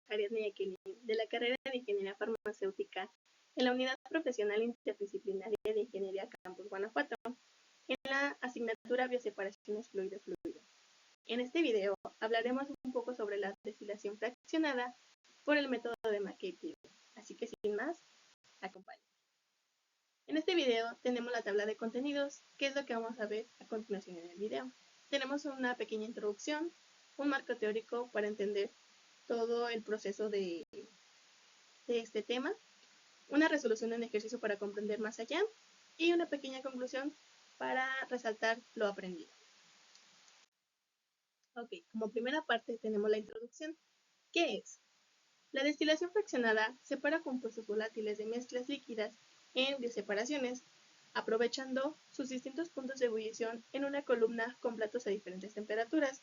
Ariadne Jacqueline, de la carrera de Ingeniería Farmacéutica en la Unidad Profesional Interdisciplinaria de Ingeniería Campus Guanajuato, en la asignatura Bioseparaciones Fluido-Fluido. En este video hablaremos un poco sobre la destilación fraccionada por el método de McCabe. Así que sin más, acompáñenme. En este video tenemos la tabla de contenidos, que es lo que vamos a ver a continuación en el video. Tenemos una pequeña introducción, un marco teórico para entender todo el proceso de este tema, una resolución en ejercicio para comprender más allá y una pequeña conclusión para resaltar lo aprendido. Ok, como primera parte tenemos la introducción. ¿Qué es? La destilación fraccionada separa compuestos volátiles de mezclas líquidas en bioseparaciones, aprovechando sus distintos puntos de ebullición en una columna con platos a diferentes temperaturas.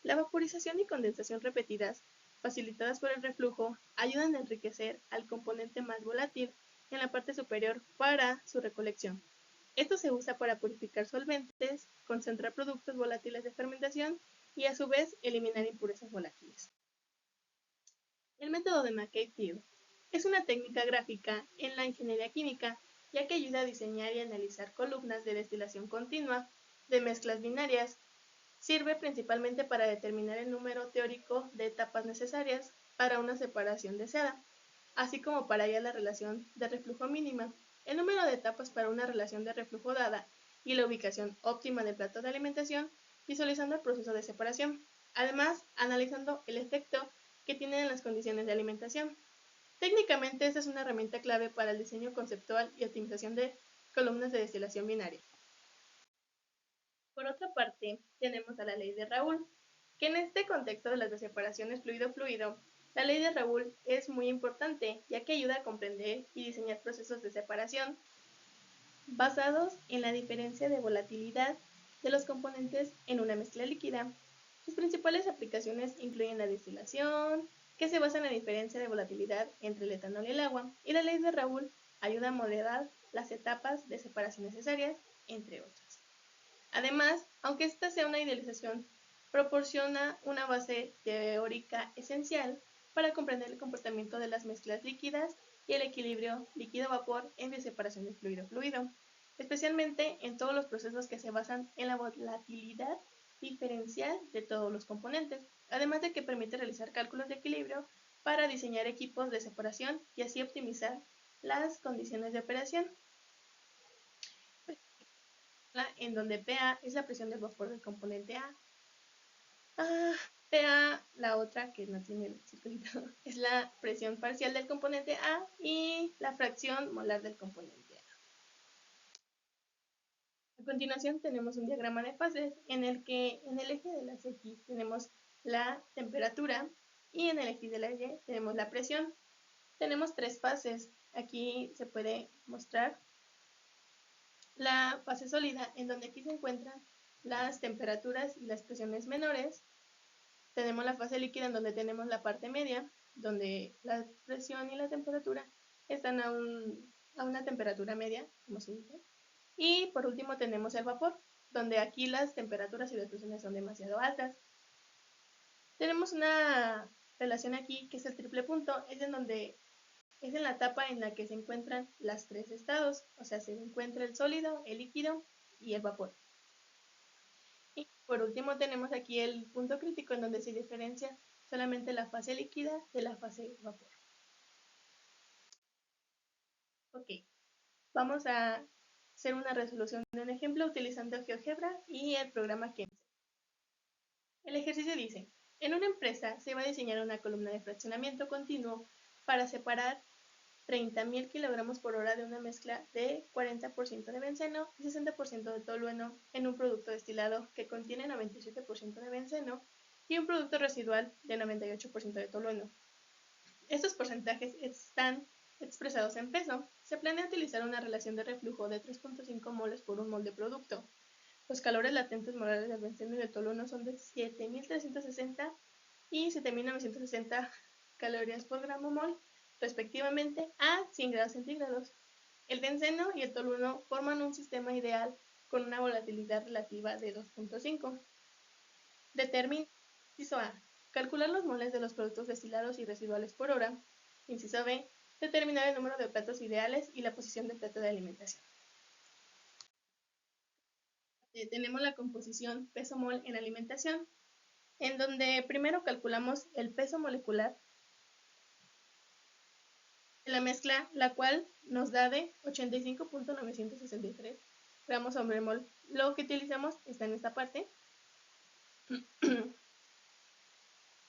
La vaporización y condensación repetidas, facilitadas por el reflujo, ayudan a enriquecer al componente más volátil en la parte superior para su recolección. Esto se usa para purificar solventes, concentrar productos volátiles de fermentación y a su vez eliminar impurezas volátiles. El método de McCabe-Thiele es una técnica gráfica en la ingeniería química, ya que ayuda a diseñar y analizar columnas de destilación continua de mezclas binarias. Sirve principalmente para determinar el número teórico de etapas necesarias para una separación deseada, así como para hallar la relación de reflujo mínima, el número de etapas para una relación de reflujo dada y la ubicación óptima del plato de alimentación, visualizando el proceso de separación, además analizando el efecto que tienen en las condiciones de alimentación. Técnicamente, esta es una herramienta clave para el diseño conceptual y optimización de columnas de destilación binaria. Por otra parte, tenemos a la ley de Raoult, que en este contexto de las separaciones fluido-fluido, la ley de Raoult es muy importante, ya que ayuda a comprender y diseñar procesos de separación basados en la diferencia de volatilidad de los componentes en una mezcla líquida. Sus principales aplicaciones incluyen la destilación, que se basa en la diferencia de volatilidad entre el etanol y el agua, y la ley de Raoult ayuda a modelar las etapas de separación necesarias, entre otras. Además, aunque esta sea una idealización, proporciona una base teórica esencial para comprender el comportamiento de las mezclas líquidas y el equilibrio líquido-vapor en bioseparaciones fluido-fluido, especialmente en todos los procesos que se basan en la volatilidad diferencial de todos los componentes, además de que permite realizar cálculos de equilibrio para diseñar equipos de separación y así optimizar las condiciones de operación, en donde PA es la presión del vapor del componente A. PA, la otra que no tiene el circulito, es la presión parcial del componente A y la fracción molar del componente A. A continuación tenemos un diagrama de fases en el que en el eje de las X tenemos la temperatura y en el eje de la Y tenemos la presión. Tenemos tres fases. Aquí se puede mostrar la fase sólida, en donde aquí se encuentran las temperaturas y las presiones menores. Tenemos la fase líquida, en donde tenemos la parte media, donde la presión y la temperatura están a una temperatura media, como se dice. Y por último tenemos el vapor, donde aquí las temperaturas y las presiones son demasiado altas. Tenemos una relación aquí que es el triple punto, es en la etapa en la que se encuentran los tres estados, o sea, se encuentra el sólido, el líquido y el vapor. Y por último tenemos aquí el punto crítico, en donde se diferencia solamente la fase líquida de la fase vapor. Ok, vamos a hacer una resolución de un ejemplo utilizando GeoGebra y el programa Kemse. El ejercicio dice: en una empresa se va a diseñar una columna de fraccionamiento continuo para separar 30.000 kg por hora de una mezcla de 40% de benceno y 60% de tolueno en un producto destilado que contiene 97% de benceno y un producto residual de 98% de tolueno. Estos porcentajes están expresados en peso. Se planea utilizar una relación de reflujo de 3.5 moles por un mol de producto. Los calores latentes molares del benceno y del tolueno son de 7.360 y 7.960 calorías por gramo mol, respectivamente, a 100 grados centígrados. El benceno y el tolueno forman un sistema ideal con una volatilidad relativa de 2.5. Determina, inciso A, calcular los moles de los productos destilados y residuales por hora. Inciso B, determinar el número de platos ideales y la posición del plato de alimentación. Tenemos la composición peso-mol en alimentación, en donde primero calculamos el peso molecular de la mezcla, la cual nos da de 85.963 gramos sobre mol. Lo que utilizamos está en esta parte.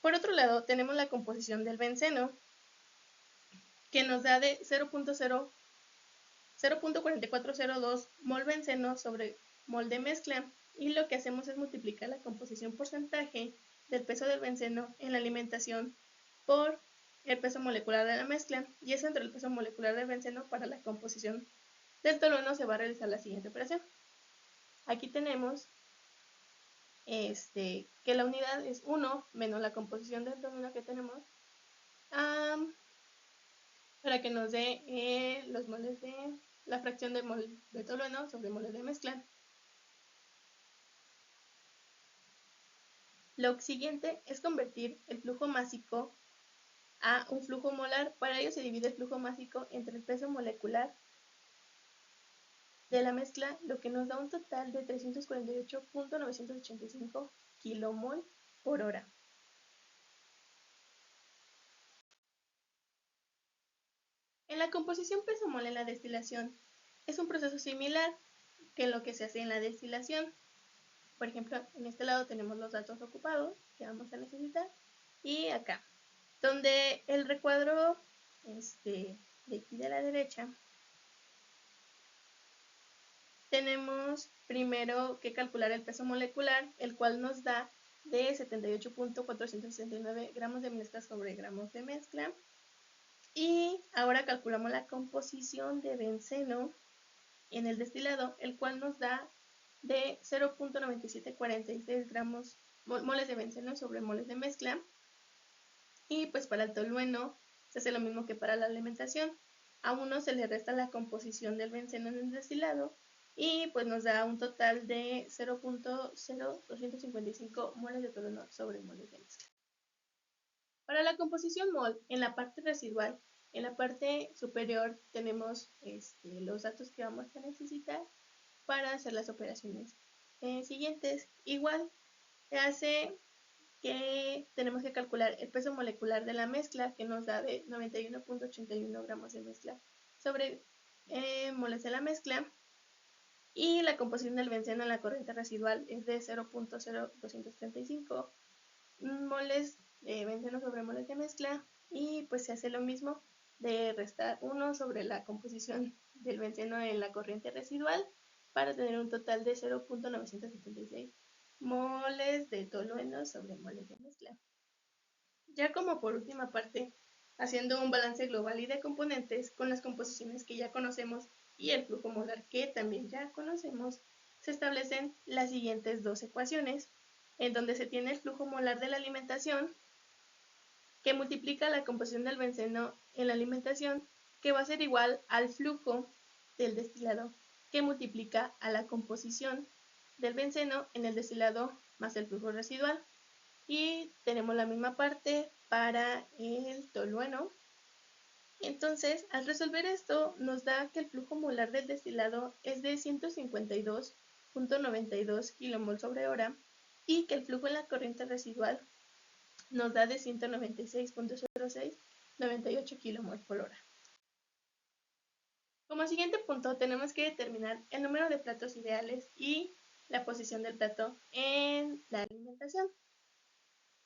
Por otro lado, tenemos la composición del benceno, que nos da de 0.4402 mol benceno sobre mol de mezcla, y lo que hacemos es multiplicar la composición porcentaje del peso del benceno en la alimentación por el peso molecular de la mezcla, y eso entre el peso molecular del benceno para la composición del tolueno se va a realizar la siguiente operación. Aquí tenemos que la unidad es 1 menos la composición del tolueno que tenemos, para que nos dé los moles de la fracción de mol de tolueno sobre moles de mezcla. Lo siguiente es convertir el flujo másico a un flujo molar. Para ello se divide el flujo másico entre el peso molecular de la mezcla, lo que nos da un total de 348.985 kilomol por hora. En la composición peso-mol en la destilación es un proceso similar que lo que se hace en la destilación. Por ejemplo, en este lado tenemos los datos ocupados que vamos a necesitar, y acá, donde el recuadro de aquí de la derecha, tenemos primero que calcular el peso molecular, el cual nos da de 78.469 gramos de mezcla sobre gramos de mezcla. Y ahora calculamos la composición de benceno en el destilado, el cual nos da de 0.9746 gramos moles de benceno sobre moles de mezcla. Y pues para el tolueno se hace lo mismo que para la alimentación. A uno se le resta la composición del benceno en el destilado y pues nos da un total de 0.0255 moles de tolueno sobre moles de mezcla. Para la composición mol, en la parte residual, en la parte superior tenemos los datos que vamos a necesitar para hacer las operaciones siguientes. Igual se hace que tenemos que calcular el peso molecular de la mezcla, que nos da de 91.81 gramos de mezcla sobre moles de la mezcla, y la composición del benceno en la corriente residual es de 0.0235 moles de benceno sobre moles de mezcla, y pues se hace lo mismo de restar 1 sobre la composición del benceno en la corriente residual para tener un total de 0.976 moles de tolueno sobre moles de mezcla. Ya como por última parte, haciendo un balance global y de componentes con las composiciones que ya conocemos y el flujo molar que también ya conocemos, se establecen las siguientes dos ecuaciones, en donde se tiene el flujo molar de la alimentación, que multiplica la composición del benceno en la alimentación, que va a ser igual al flujo del destilado, que multiplica a la composición del benceno en el destilado más el flujo residual. Y tenemos la misma parte para el tolueno. Entonces, al resolver esto, nos da que el flujo molar del destilado es de 152.92 kilomol sobre hora, y que el flujo en la corriente residual nos da de 196.0698 kilomol por hora. Como siguiente punto, tenemos que determinar el número de platos ideales y la posición del plato en la alimentación.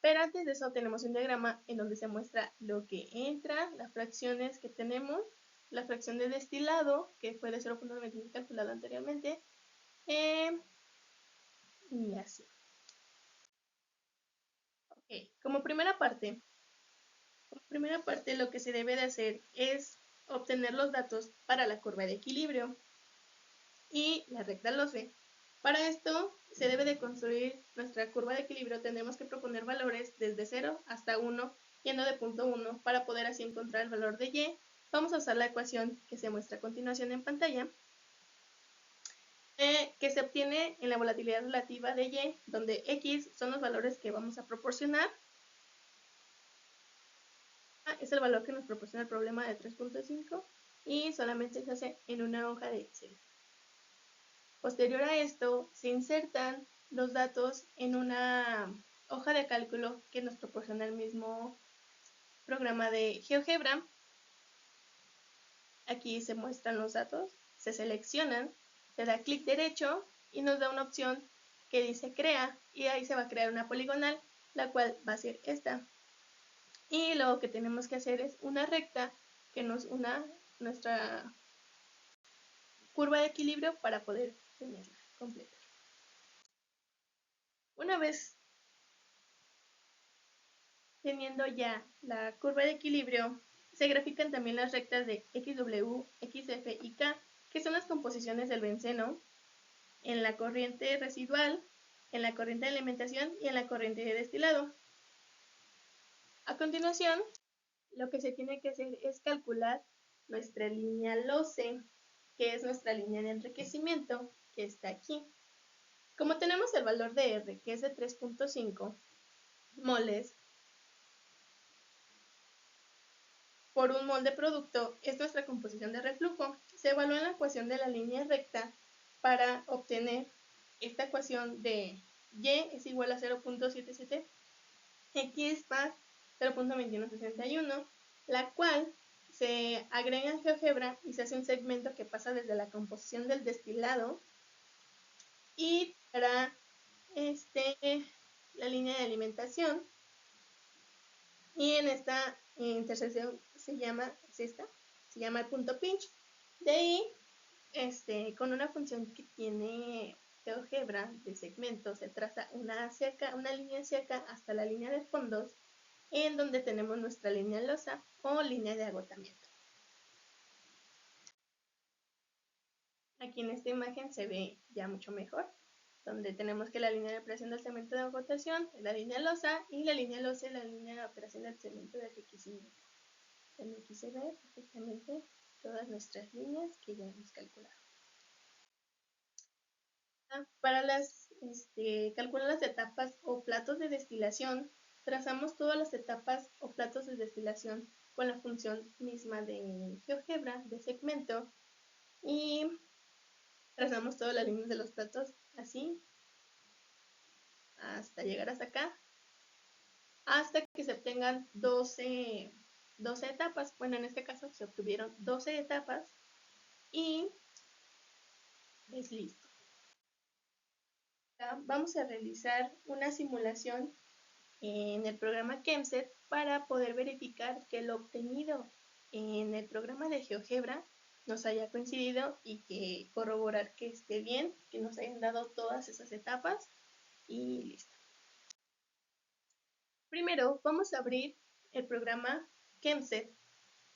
Pero antes de eso tenemos un diagrama en donde se muestra lo que entra, las fracciones que tenemos, la fracción de destilado, que fue de 0.95 calculado anteriormente, y así. Okay. Como primera parte lo que se debe de hacer es obtener los datos para la curva de equilibrio y la recta LOCE. Para esto se debe de construir nuestra curva de equilibrio. Tendremos que proponer valores desde 0 hasta 1, yendo de punto 1 para poder así encontrar el valor de y. Vamos a usar la ecuación que se muestra a continuación en pantalla, que se obtiene en la volatilidad relativa de y, donde x son los valores que vamos a proporcionar es el valor que nos proporciona el problema de 3.5 y solamente se hace en una hoja de Excel. Posterior a esto, se insertan los datos en una hoja de cálculo que nos proporciona el mismo programa de GeoGebra. Aquí se muestran los datos, se seleccionan, se da clic derecho y nos da una opción que dice crea, y ahí se va a crear una poligonal, la cual va a ser esta. Y lo que tenemos que hacer es una recta que nos una nuestra curva de equilibrio para poder tenerla completa. Una vez teniendo ya la curva de equilibrio, se grafican también las rectas de XW, XF y K, que son las composiciones del benceno en la corriente residual, en la corriente de alimentación y en la corriente de destilado. A continuación, lo que se tiene que hacer es calcular nuestra línea LOCE, que es nuestra línea de enriquecimiento, que está aquí. Como tenemos el valor de R, que es de 3.5 moles por un mol de producto, es nuestra composición de reflujo. Se evalúa en la ecuación de la línea recta para obtener esta ecuación de Y es igual a 0.77, X más 0.2161, la cual se agrega en GeoGebra y se hace un segmento que pasa desde la composición del destilado y para la línea de alimentación, y en esta intersección se llama el punto pinch. De ahí, con una función que tiene GeoGebra de segmento, se traza una línea cerca hasta la línea de fondos, en donde tenemos nuestra línea losa o línea de agotamiento. Aquí en esta imagen se ve ya mucho mejor, donde tenemos que la línea de operación del segmento de agotación es la línea losa y la línea losa es la línea de operación del segmento de enriquecimiento. Aquí se ve perfectamente todas nuestras líneas que ya hemos calculado. Para calcular las etapas o platos de destilación, trazamos todas las etapas o platos de destilación con la función misma de GeoGebra, de segmento, y trazamos todas las líneas de los platos así, hasta llegar hasta acá, hasta que se obtengan 12 etapas. Bueno, en este caso se obtuvieron 12 etapas y es listo. Vamos a realizar una simulación en el programa ChemSet para poder verificar que lo obtenido en el programa de GeoGebra nos haya coincidido y que corroborar que esté bien, que nos hayan dado todas esas etapas y listo. Primero vamos a abrir el programa ChemSet,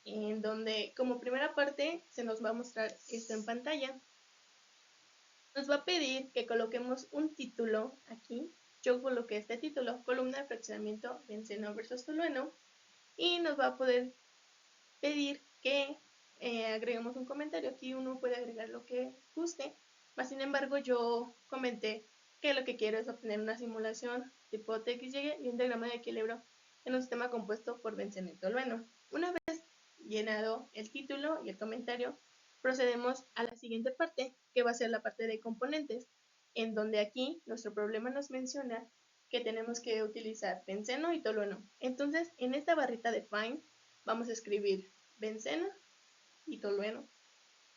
en donde como primera parte se nos va a mostrar esto en pantalla. Nos va a pedir que coloquemos un título aquí. Yo coloqué este título, columna de fraccionamiento benceno versus tolueno, y nos va a poder pedir que agreguemos un comentario. Aquí uno puede agregar lo que guste, mas sin embargo yo comenté que lo que quiero es obtener una simulación tipo TXY y un diagrama de equilibrio en un sistema compuesto por benceno y tolueno. Una vez llenado el título y el comentario, procedemos a la siguiente parte, que va a ser la parte de componentes, en donde aquí nuestro problema nos menciona que tenemos que utilizar benceno y tolueno. Entonces, en esta barrita de Find vamos a escribir benceno y tolueno,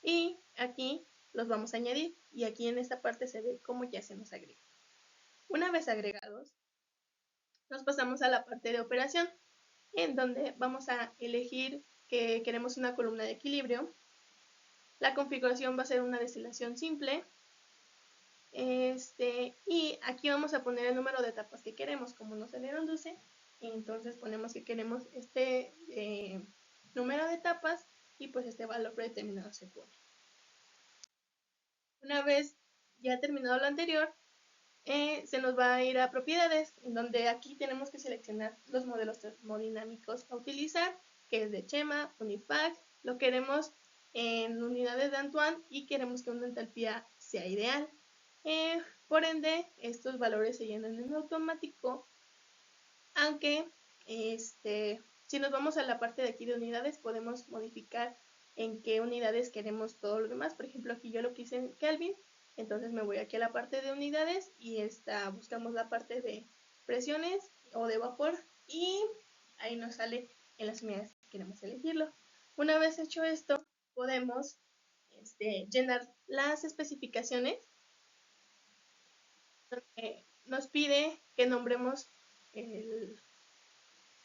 y aquí los vamos a añadir, y aquí en esta parte se ve cómo ya se nos agrega. Una vez agregados, nos pasamos a la parte de operación, en donde vamos a elegir que queremos una columna de equilibrio. La configuración va a ser una destilación simple. Y aquí vamos a poner el número de etapas que queremos. Como no se le reduce, entonces ponemos que queremos este número de etapas y pues este valor predeterminado se pone. Una vez ya terminado lo anterior, se nos va a ir a propiedades, en donde aquí tenemos que seleccionar los modelos termodinámicos a utilizar, que es de Chema, Unifag. Lo queremos en unidades de Antoine y queremos que una entalpía sea ideal. Por ende, estos valores se llenan en automático, aunque Si nos vamos a la parte de aquí de unidades, podemos modificar en qué unidades queremos todo lo demás. Por ejemplo, aquí yo lo quise en Kelvin, entonces me voy aquí a la parte de unidades y buscamos la parte de presiones o de vapor y ahí nos sale en las unidades que queremos elegirlo. Una vez hecho esto, podemos llenar las especificaciones. Nos pide que nombremos el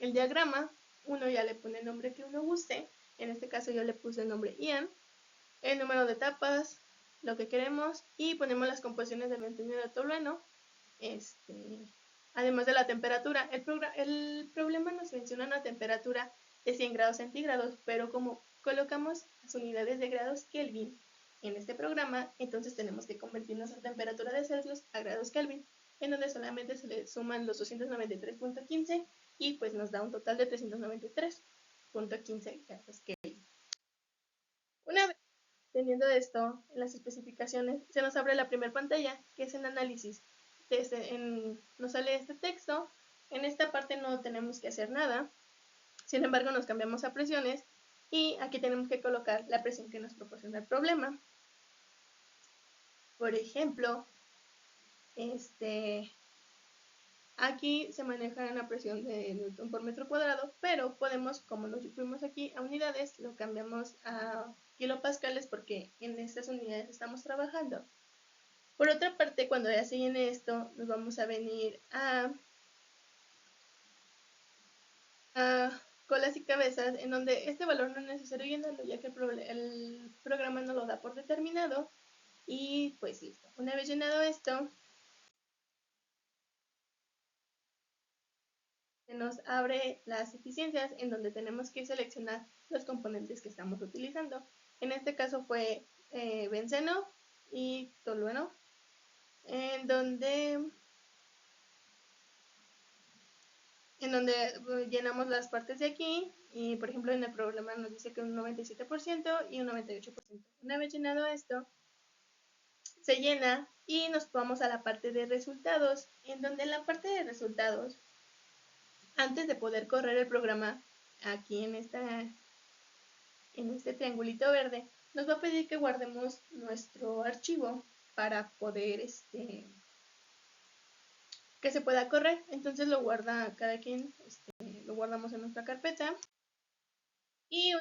diagrama. Uno ya le pone el nombre que uno guste. En este caso yo le puse el nombre Ian, el número de etapas, lo que queremos y ponemos las composiciones del contenido de tolueno. Además de la temperatura, el problema nos menciona una temperatura de 100 grados centígrados, pero como colocamos las unidades de grados Kelvin en este programa, entonces tenemos que convertir nuestra temperatura de Celsius a grados Kelvin, en donde solamente se le suman los 293.15 y pues nos da un total de 393.15 grados Kelvin. Una vez teniendo esto en las especificaciones, se nos abre la primera pantalla, que es en análisis. Nos sale este texto. En esta parte no tenemos que hacer nada. Sin embargo, nos cambiamos a presiones y aquí tenemos que colocar la presión que nos proporciona el problema. Por ejemplo, aquí se maneja una presión de newton por metro cuadrado, pero podemos, como nos fuimos aquí a unidades, lo cambiamos a kilopascales porque en estas unidades estamos trabajando. Por otra parte, cuando ya se llene esto, nos vamos a venir a colas y cabezas, en donde este valor no es necesario llenarlo, ya que el programa no lo da por determinado. Y pues listo. Una vez llenado esto, se nos abre las eficiencias, en donde tenemos que seleccionar los componentes que estamos utilizando. En este caso fue benceno y tolueno, en donde llenamos las partes de aquí y por ejemplo en el problema nos dice que un 97% y un 98%. Una vez llenado esto, se llena y nos vamos a la parte de resultados, en donde en la parte de resultados, antes de poder correr el programa, aquí en este triangulito verde, nos va a pedir que guardemos nuestro archivo para poder que se pueda correr. Entonces lo guarda cada quien, lo guardamos en nuestra carpeta y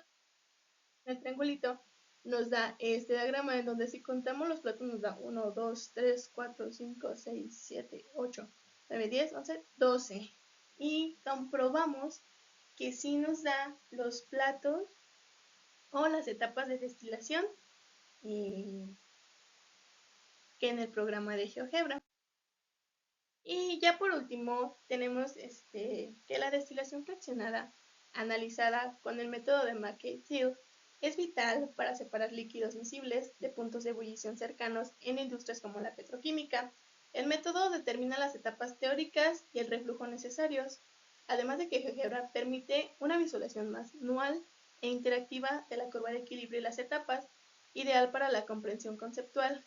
el triangulito nos da este diagrama en donde si contamos los platos nos da 1, 2, 3, 4, 5, 6, 7, 8, 9, 10, 11, 12 y comprobamos que sí nos da los platos o las etapas de destilación que en el programa de GeoGebra. Y ya por último tenemos que la destilación fraccionada analizada con el método de Mackay-Thiel es vital para separar líquidos miscibles de puntos de ebullición cercanos en industrias como la petroquímica. El método determina las etapas teóricas y el reflujo necesarios, además de que GeoGebra permite una visualización manual e interactiva de la curva de equilibrio y las etapas, ideal para la comprensión conceptual,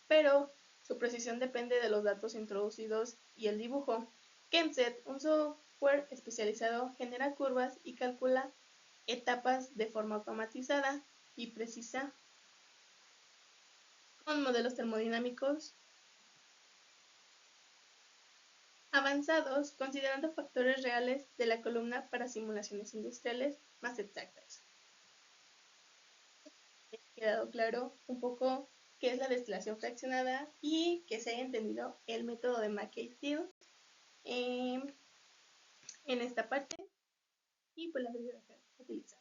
pero su precisión depende de los datos introducidos y el dibujo. ChemSet, un software especializado, genera curvas y calcula etapas de forma automatizada y precisa con modelos termodinámicos avanzados, considerando factores reales de la columna para simulaciones industriales más exactas. ¿Ha quedado claro un poco qué es la destilación fraccionada y que se haya entendido el método de Mackay-Thiel en esta parte? Y pues la voy a utilizar.